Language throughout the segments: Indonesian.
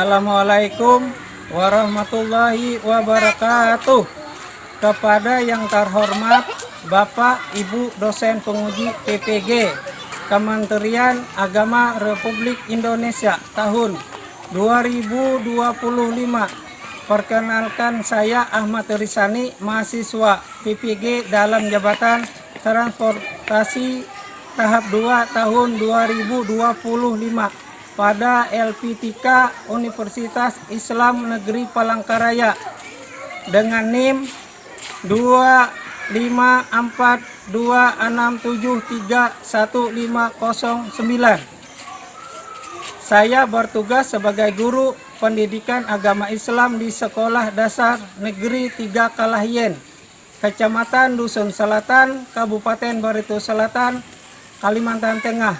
Assalamualaikum warahmatullahi wabarakatuh. Kepada yang terhormat Bapak Ibu dosen penguji PPG Kementerian Agama Republik Indonesia tahun 2025. Perkenalkan, saya Ahmad Rizani, mahasiswa PPG dalam jabatan transportasi tahap 2 tahun 2025 pada LPTK Universitas Islam Negeri Palangkaraya dengan NIM 25426731509. Saya bertugas sebagai guru pendidikan agama Islam di Sekolah Dasar Negeri 3 Kalahien, Kecamatan Dusun Selatan, Kabupaten Barito Selatan, Kalimantan Tengah.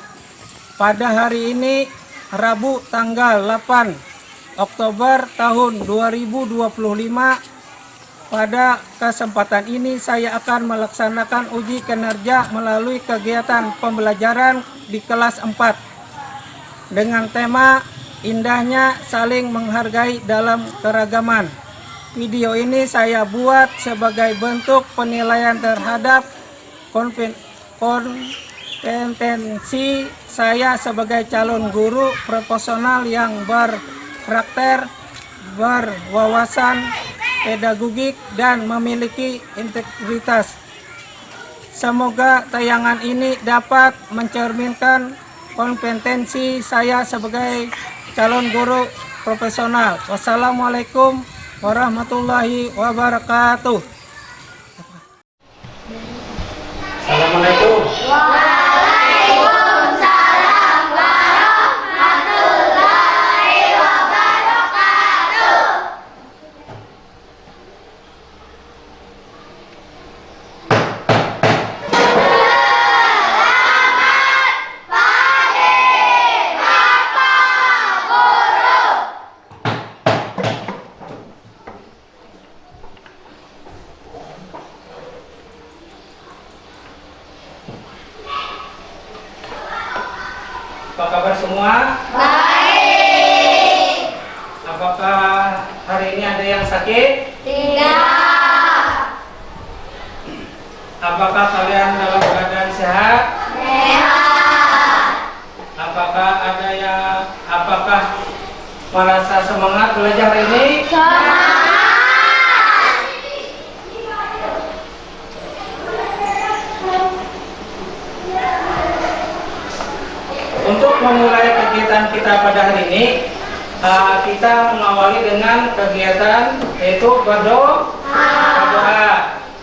Pada hari ini, Rabu tanggal 8 Oktober tahun 2025, pada kesempatan ini saya akan melaksanakan uji kinerja melalui kegiatan pembelajaran di kelas 4 dengan tema indahnya saling menghargai dalam keragaman. Video ini saya buat sebagai bentuk penilaian terhadap kompetensi saya sebagai calon guru profesional yang berkarakter, berwawasan pedagogik, dan memiliki integritas. Semoga tayangan ini dapat mencerminkan kompetensi saya sebagai calon guru profesional. Wassalamualaikum warahmatullahi wabarakatuh. Assalamualaikum. Apa kabar semua? Baik. Apakah hari ini ada yang sakit? Tidak. Apakah kalian dalam keadaan sehat? Sehat. Apakah merasa semangat belajar hari ini? Semangat. Untuk memulai kegiatan kita pada hari ini, kita mengawali dengan kegiatan yaitu berdoa.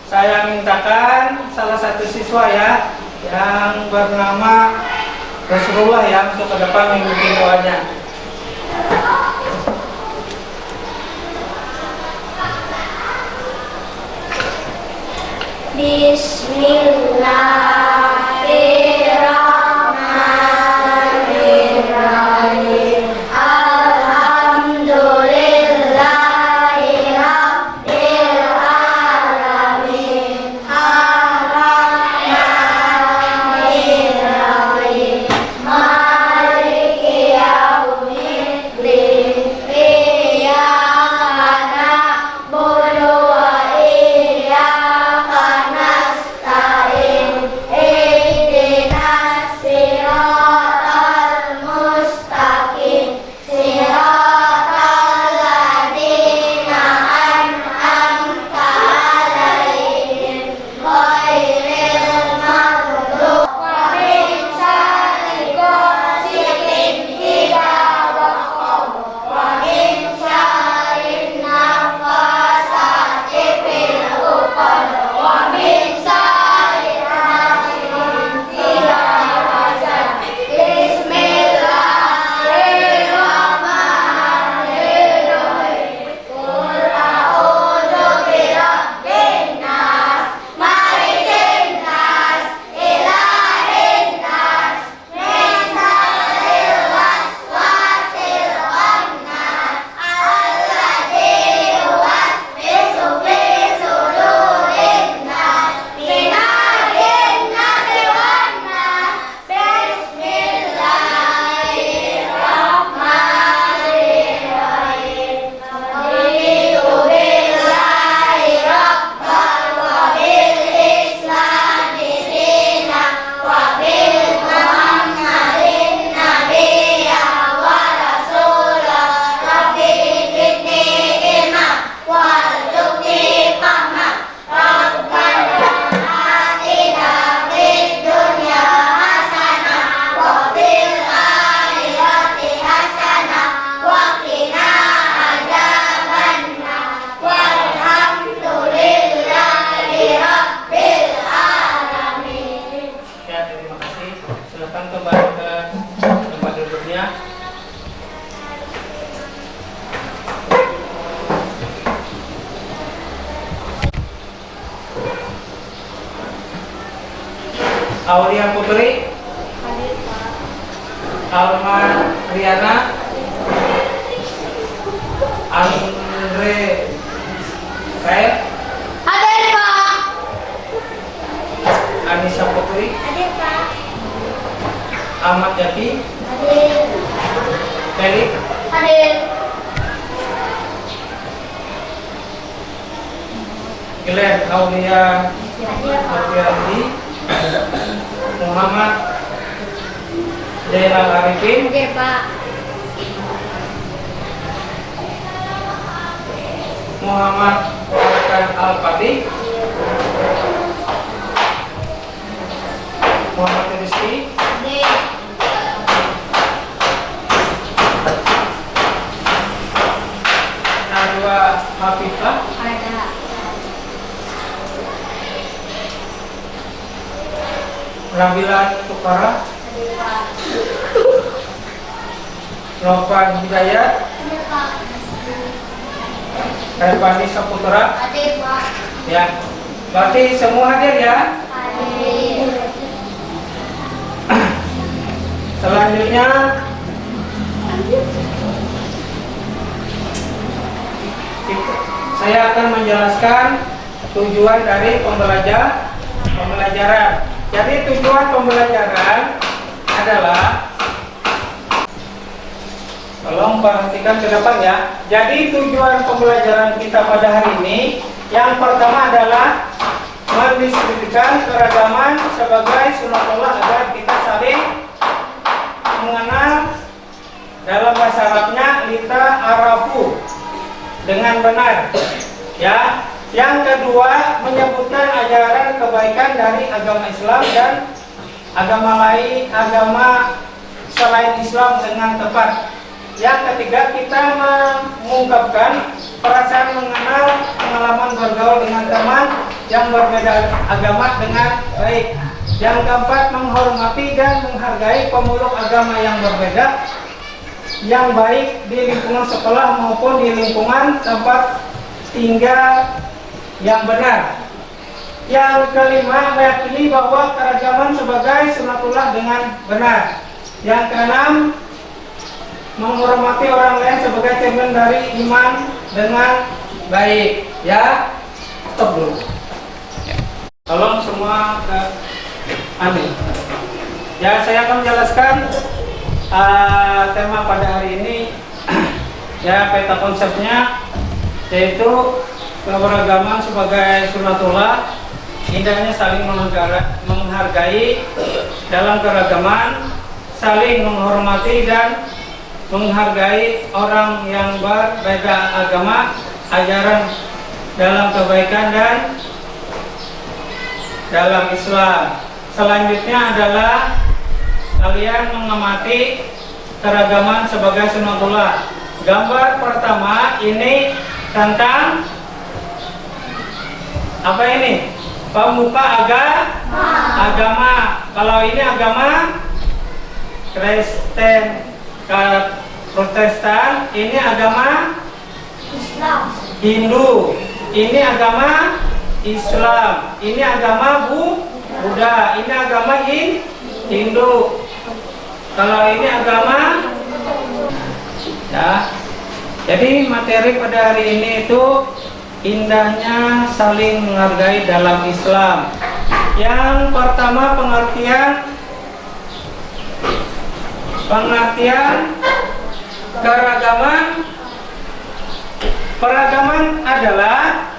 Saya mintakan salah satu siswa ya yang bernama Rasulullah ya untuk ke depan memimpin doanya. Bismillahirrahmanirrahim. Alhamdulillahirrahmanirrahim. Ar-Rahmanirrahim. Maliki yaumiddin. Iyyaka na'budu wa iyyaka nasta'in. Aulia Putri, Hadir Pak. Alma Riana, Andre Rael, Hadir Pak. Anissa Putri, Hadir Pak. Ahmad Yati, Hadir. Felix, Hadir. Glenn Aulia Hadir Pak. Noviandi, Muhammad Zainal Arifin, Hadir Pak. Muhammad Arkan Al-Fatih, Muhammad Rizki, Hadir. Najwa Hafifah, Ada. Nabila Tukara, Hadir Pak. Novan Hidayat, Hadir Pak. Revani Saputra. Hadir Pak. Ya, berarti semua hadir ya. Hadir. Selanjutnya saya akan menjelaskan tujuan dari pembelajaran. Jadi tujuan pembelajaran adalah, tolong perhatikan ke depan ya. Jadi tujuan pembelajaran kita pada hari ini yang pertama adalah mendiskusikan keragaman sebagai sunatullah agar kita saling mengenal, dalam bahasa Arabnya lita arafu, dengan benar ya. Yang kedua, menyebutkan ajaran kebaikan dari agama Islam dan agama selain Islam dengan tepat. Yang ketiga, kita mengungkapkan perasaan mengenal, pengalaman bergaul dengan teman yang berbeda agama dengan baik. Yang keempat, menghormati dan menghargai pemeluk agama yang berbeda yang baik di lingkungan sekolah maupun di lingkungan tempat tinggal yang benar. Yang kelima, meyakini bahwa keragaman sebagai sunatullah dengan benar. Yang keenam, menghormati orang lain sebagai cermin dari iman dengan baik. Ya, stop dulu. Tolong semua ke Amin. Ya, saya akan menjelaskan tema pada hari ini. Ya, peta konsepnya yaitu keberagaman sebagai sunatullah, indahnya saling menghargai dalam keragaman, saling menghormati dan menghargai orang yang berbeda agama, ajaran dalam kebaikan dan dalam Islam. Selanjutnya adalah kalian mengamati keragaman sebagai sunatullah. Gambar pertama ini tentang apa ini? Pemuka agama. Kalau ini agama Kristen, Protestan, ini agama Islam. Hindu, ini agama Islam, ini agama Buddha, ini agama Hindu. Kalau ini agama ya. Jadi materi pada hari ini itu indahnya saling menghargai dalam Islam. Yang pertama, pengertian keragaman. Peragaman adalah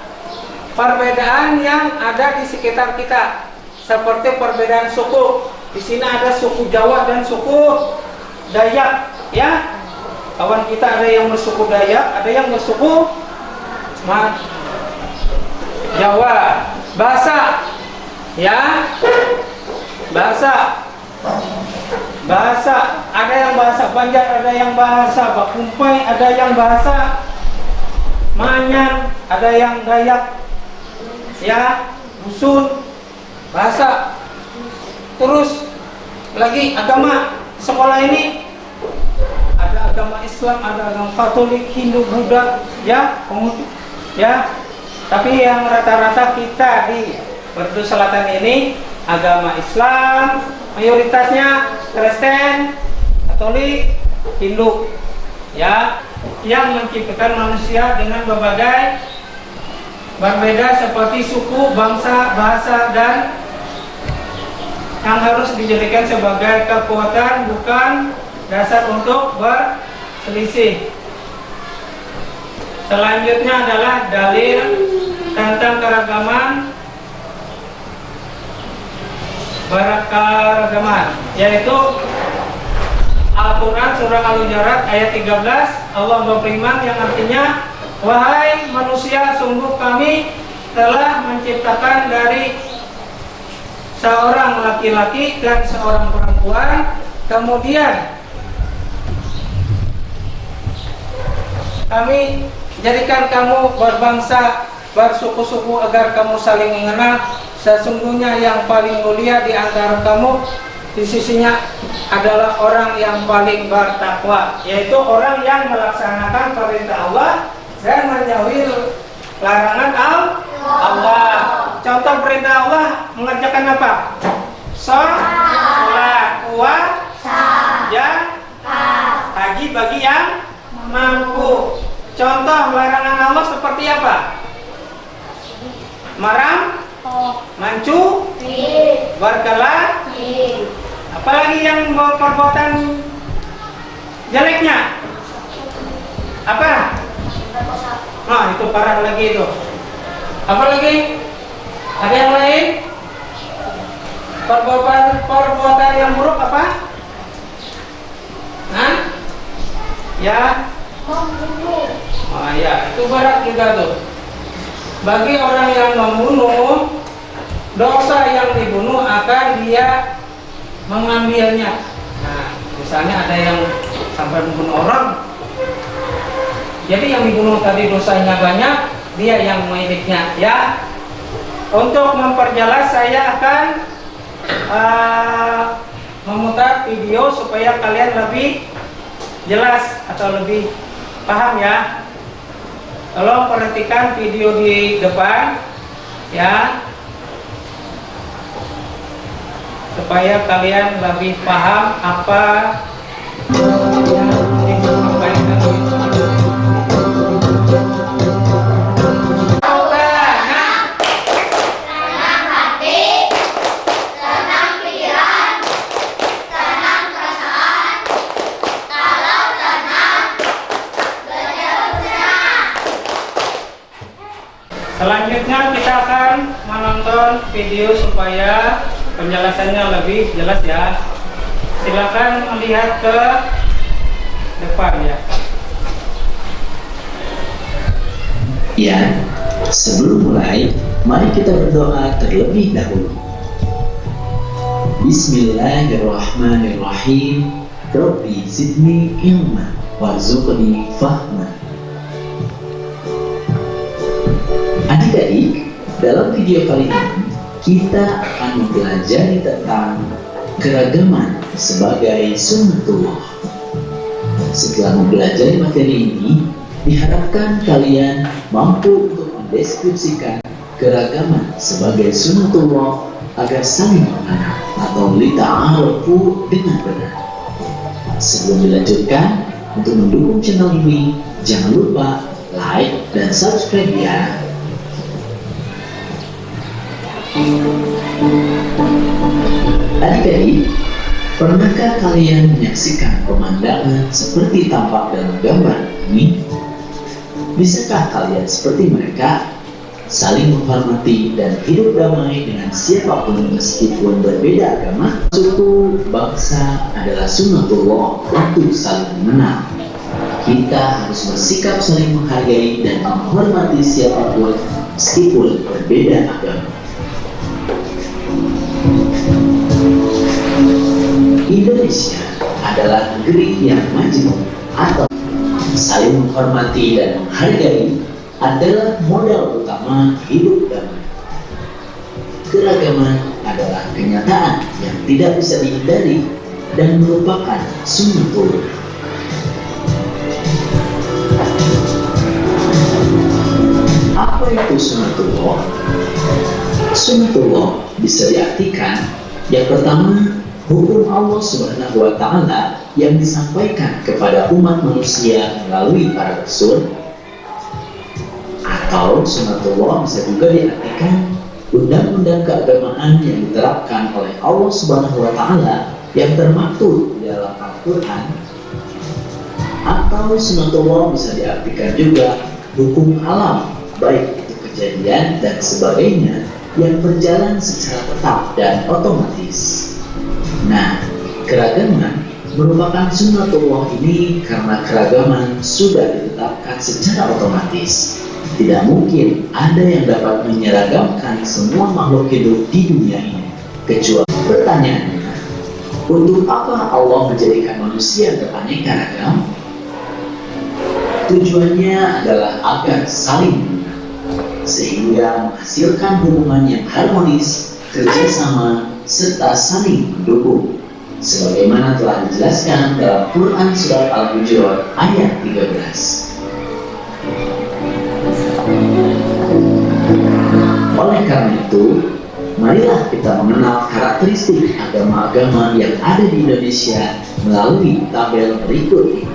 perbedaan yang ada di sekitar kita, seperti perbedaan suku. Di sini ada suku Jawa dan suku Dayak, ya. Kawan kita ada yang bersuku Dayak, ada yang bersuku Jawa. Bahasa, ya. Bahasa, ada yang bahasa Banjar, ada yang bahasa Bakumpai, ada yang bahasa Manyan, ada yang Dayak, ya, Dusun, bahasa. Terus lagi agama. Sekolah ini ada agama Islam, ada agama Katolik, Hindu, Buddha, ya, ya. Tapi yang rata-rata kita di Berdua Selatan ini agama Islam, mayoritasnya Kristen, Katolik, Hindu, ya, yang menciptakan manusia dengan berbagai berbeda seperti suku, bangsa, bahasa, dan yang harus dijadikan sebagai kekuatan, bukan dasar untuk berselisih. Selanjutnya adalah dalil tentang keragaman berkeragaman, yaitu Al-Quran surah Al-Hujurat ayat 13. Allah berfirman yang artinya, wahai manusia, sungguh kami telah menciptakan dari seorang laki-laki dan seorang perempuan, kemudian kami jadikan kamu berbangsa, bersuku-suku agar kamu saling mengenal. Sesungguhnya yang paling mulia di antara kamu di sisinya adalah orang yang paling bertakwa, yaitu orang yang melaksanakan perintah Allah dan menjauhi larangan Allah. Contoh perintah Allah mengerjakan apa? Sholat, puasa, haji bagi yang mampu. Contoh larangan Allah seperti apa? Maram, mencuri, berkelahi. Apalagi yang perbuatan jeleknya? Apa? Nah, itu parah lagi itu. Apa lagi? Ada yang lain? Perbuatan yang buruk apa? Hah? Ya. Oh ya, itu berat juga tuh. Bagi orang yang membunuh, dosa yang dibunuh akan dia mengambilnya. Nah, misalnya ada yang sampai membunuh orang, jadi yang dibunuh tadi dosanya banyak, dia yang miliknya. Ya, untuk memperjelas saya akan memutar video supaya kalian lebih jelas atau lebih paham ya. Tolong perhatikan video di depan ya, supaya kalian lebih paham apa yang disampaikan. Selanjutnya kita akan menonton video supaya penjelasannya lebih jelas ya. Silakan melihat ke depan ya. Ya, sebelum mulai, mari kita berdoa terlebih dahulu. Bismillahirrahmanirrahim. Rabbi zidni ilma warzuqni fahma. Adik-adik, dalam video kali ini kita akan mempelajari tentang keragaman sebagai sunnatullah. Setelah mempelajari materi ini, diharapkan kalian mampu untuk mendeskripsikan keragaman sebagai sunnatullah agar saling mengenal atau lita'arufu dengan benar. Sebelum dilanjutkan, untuk mendukung channel ini, jangan lupa like dan subscribe ya. Adik-adik, pernahkah kalian menyaksikan pemandangan seperti tampak dalam gambar ini? Bisakah kalian seperti mereka, saling menghormati dan hidup damai dengan siapapun meskipun berbeda agama? Suku, bangsa adalah sunnatullah untuk saling mengenal. Kita harus bersikap saling menghargai dan menghormati siapapun meskipun berbeda agama. Indonesia adalah negeri yang maju atau saling menghormati dan menghargai adalah modal utama hidup damai. Keragaman adalah kenyataan yang tidak bisa dihindari dan merupakan sunnatullah. Apa itu sunnatullah? Sunnatullah bisa diartikan yang pertama, hukum Allah Subhanahu wa Ta'ala yang disampaikan kepada umat manusia melalui para rasul. Atau sunnatullah bisa juga diartikan undang-undang keagamaan yang diterapkan oleh Allah Subhanahu wa Ta'ala yang termaktub di dalam Al-Quran. Atau sunnatullah bisa diartikan juga hukum alam, baik itu kejadian dan sebagainya yang berjalan secara tetap dan otomatis. Nah, keragaman merupakan sunnatullah ini karena keragaman sudah ditetapkan secara otomatis. Tidak mungkin ada yang dapat menyeragamkan semua makhluk hidup di dunia ini. Kecuali pertanyaannya, untuk apa Allah menjadikan manusia beraneka ragam? Tujuannya adalah agar saling mengenal, sehingga menghasilkan hubungan yang harmonis, kerjasama, serta saling mendukung. Sebagaimana telah dijelaskan dalam Quran Surat Al-Hujurat ayat 13. Oleh karena itu, marilah kita mengenal karakteristik agama-agama yang ada di Indonesia melalui tabel berikut ini.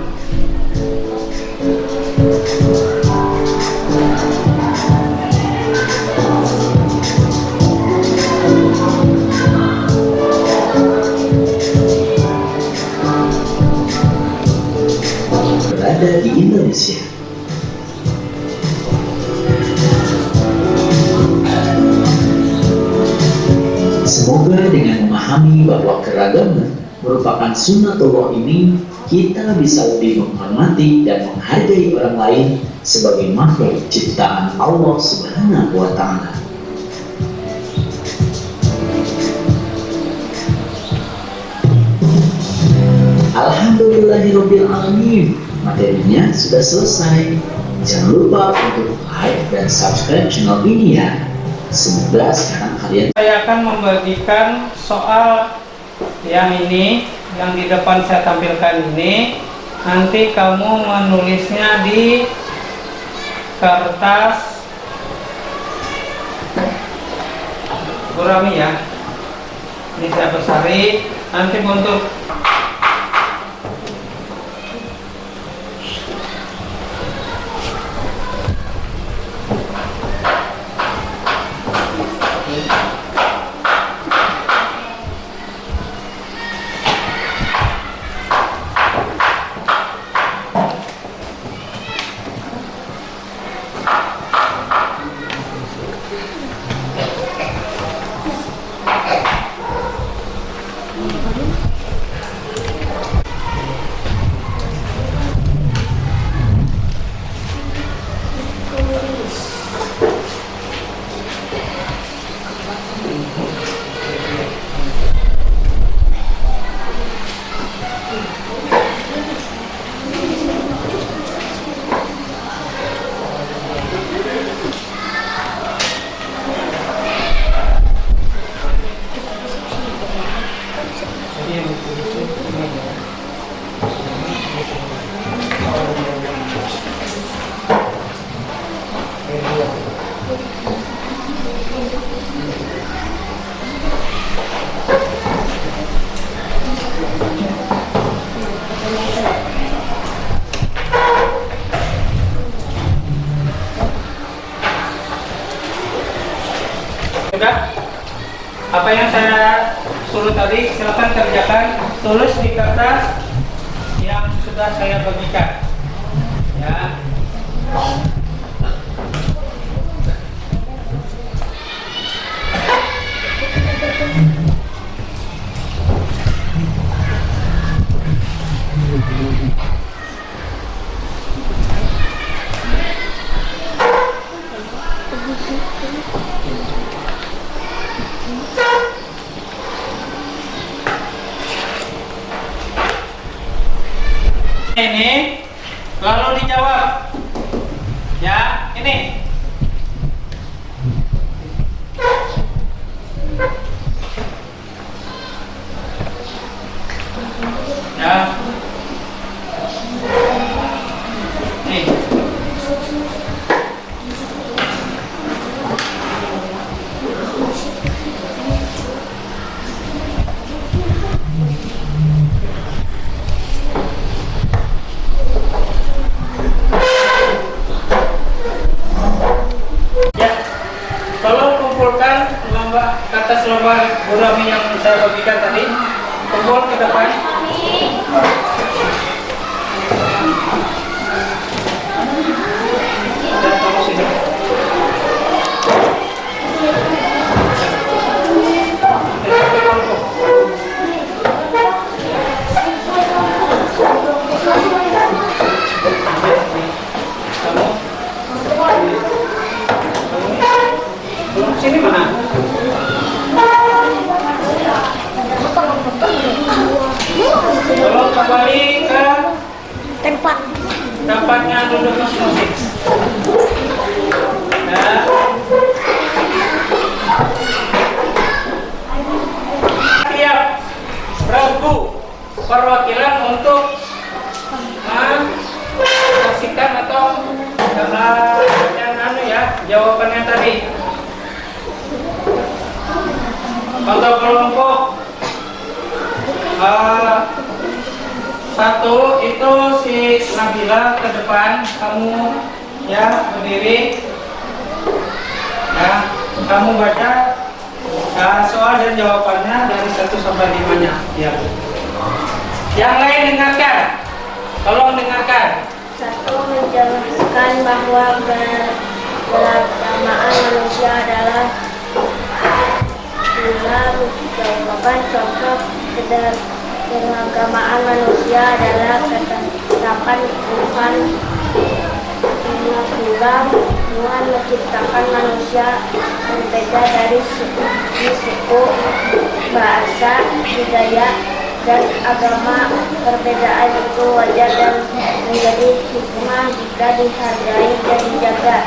Berada di Indonesia. Semoga dengan memahami bahwa keragaman merupakan sunnatullah ini, kita bisa lebih menghormati dan menghargai orang lain sebagai makhluk ciptaan Allah Subhanahu wa Ta'ala. Alhamdulillahirabbil alamin. Materinya sudah selesai. Jangan lupa untuk like dan subscribe channel ini ya. Semoga sekarang kalian. Saya akan membagikan soal yang ini, yang di depan saya tampilkan ini. Nanti kamu menulisnya di kertas gurami ya. Ini saya besari. Nanti untuk sudah apa yang saya suruh tadi, silakan kerjakan, tulis di kertas yang sudah saya bagikan ya. Ini lalu dijawab ya. Ini ya, nih gurami yang saya bagikan tadi. Kumpul ke depan. Dan kamu sini. Sini mana? Tolong kembali ke tempatnya duduk masing-masing. Nah. Tiap Rabu perwakilan untuk menyaksikan atau yang jawabannya tadi. Untuk kelompok 1 itu si Nabila ke depan, kamu ya berdiri, ya kamu baca soal dan jawabannya dari 1 sampai 5-nya. Ya. Yang lain dengarkan, tolong dengarkan. 1. Menjelaskan bahwa beragamaan manusia adalah merupakan contoh beragamaan manusia adalah ketetapan Tuhan Tuhan menciptakan manusia berbeda dari suku, bahasa, budaya, dan agama. Perbedaan itu wajar dan menjadi hikmah jika dihargai dan dijaga.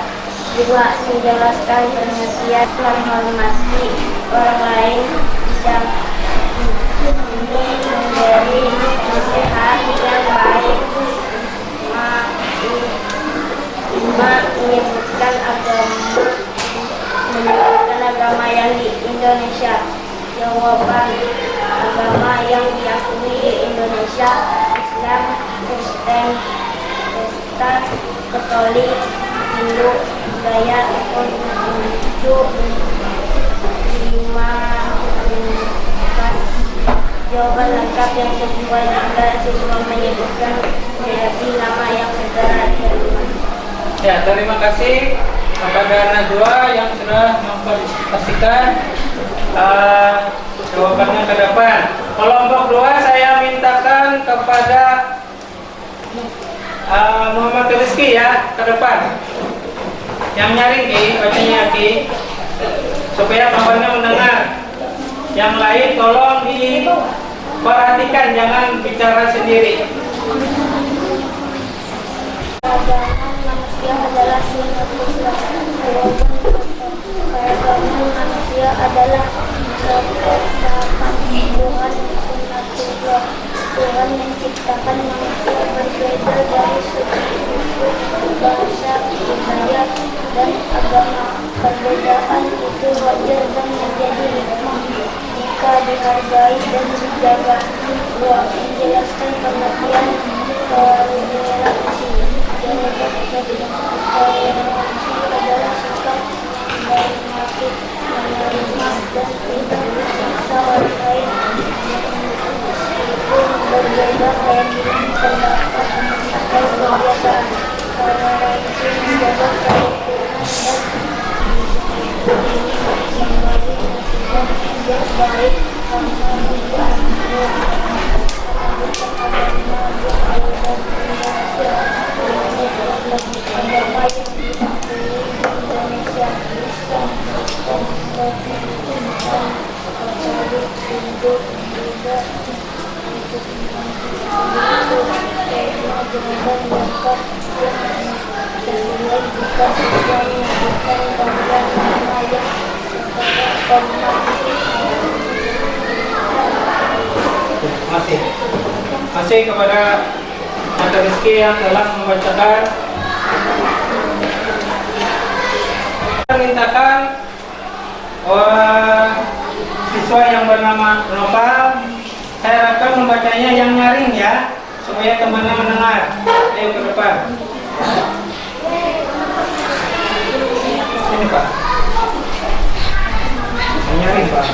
2. Menjelaskan pengertian menghormati orang lain yang memberi nasihat yang baik. 5. Menyebutkan agama yang di Indonesia. Jawaban: agama yang diakui di Indonesia: Islam, Kristen, Katolik, Hindu, Buddha, Konghucu. 5. Jawaban lengkap yang sesuai jika siswa menyebutkan variasi nama yang segera diterima. Ya, terima kasih kepada Najwa yang sudah mempresentasikan jawabannya ke depan. Kelompok 2 saya mintakan kepada Muhammad Rizky ya ke depan. Yang nyaring bacanya Ki, supaya kawannya mendengar. Yang lain tolong diperhatikan, jangan bicara sendiri. Peradaban manusia adalah sunnatullah. Peradaban manusia adalah ketetapan Tuhan, sunnatullah. Tuhan menciptakan manusia berbeda dari suku, bahasa, budaya, dan agama. Perbedaan itu wajar dan menjadi hikmah jika dihargai dan dijaga. 2. Menjelaskan pengertian toleransi. Toleransi adalah sikap menghormati, menerima, dan tidak memaksa orang lain meskipun berbeda keyakinan, pendapat, atau kebiasaan. Toleransi menjaga kerukunan dan memberi nasihat yang baik karena tidak melanjutkan agama dan Indonesia. Agama yang diakui Indonesia: Islam, Kristen, Katolik, Hindu, Buddha. Untuk jawaban lengkap yang sesuai jika siswa menyebutkan bagian nama yang segera hormat. Masih kepada Anda Rizky yang telah membacakan. Saya mintakan siswa yang bernama Nopal, saya harapkan membacanya yang nyaring ya, supaya temannya mendengar. Ayo ke depan. Ini Pak. Nyaring Pak.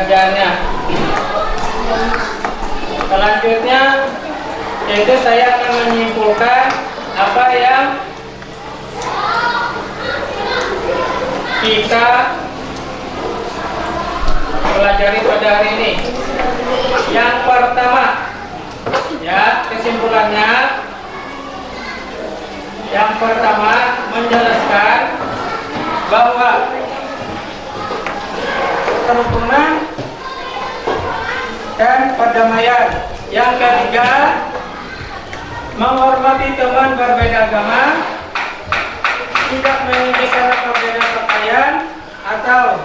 pengajarnya. Selanjutnya yaitu saya akan menyimpulkan apa yang kita pelajari pada hari ini. Yang pertama, ya, kesimpulannya yang pertama menjelaskan bahwa kerukunan dan perdamaian. Yang ketiga, menghormati teman berbeda agama, tidak memiliki karena perbedaan pakaian atau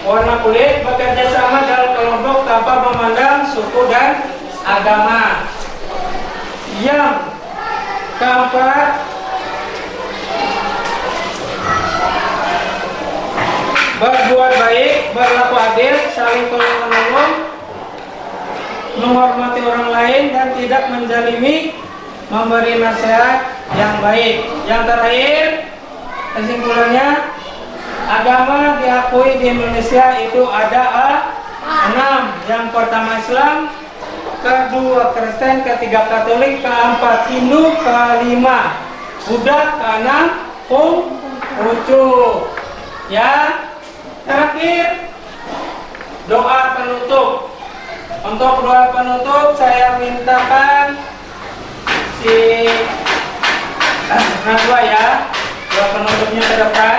warna kulit, bekerja sama dalam kelompok tanpa memandang suku dan agama. Yang keempat, berbuat baik, berlaku adil, saling tolong-menolong, menghormati orang lain dan tidak menzalimi, memberi nasihat yang baik. Yang terakhir, kesimpulannya, agama diakui di Indonesia itu ada 6. Yang pertama Islam, kedua Kristen, ketiga Katolik, keempat Hindu, kelima Buddha, keenam Konghucu. Ya, terakhir doa penutup. Untuk doa penutup saya mintakan si Najwa ya, doa penutupnya ke depan.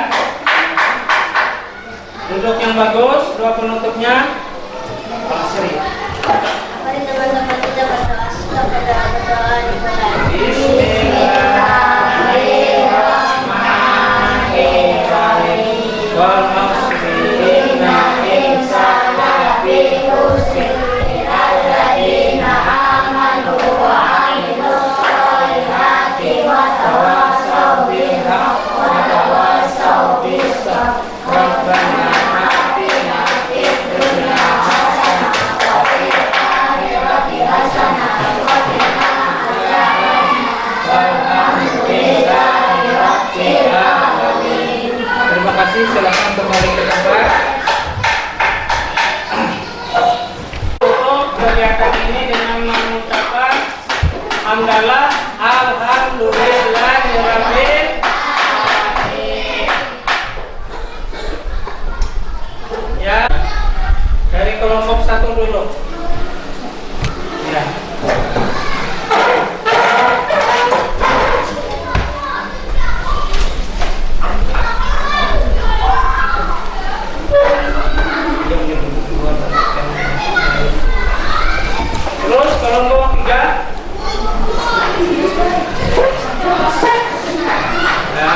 Duduk yang bagus, doa penutupnya Pak Sri. Mari teman-teman kita berdoa kepada berdoa dimulai. Bismillahirrahmanirrahim. Wal muslimina insana fi muslimin alladzina amanu wa amilus solihati wa tawasaw bil haqq wa tawasaw bis sabr. Rabbana atina fid dunya hasanah wa fil akhirati hasanah wa qina adzabannar. Walhamdulillahi rabbil alamin. Terima kasih, silakan kembali ke tempat. Tutup kegiatan ini dengan mengucapkan hamdalah alhamdulillahirabbil alamin. Ya, dari kelompok 1 dulu. Ya. Terus kelompok 3. Ya.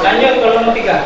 Lanjut kelompok 3.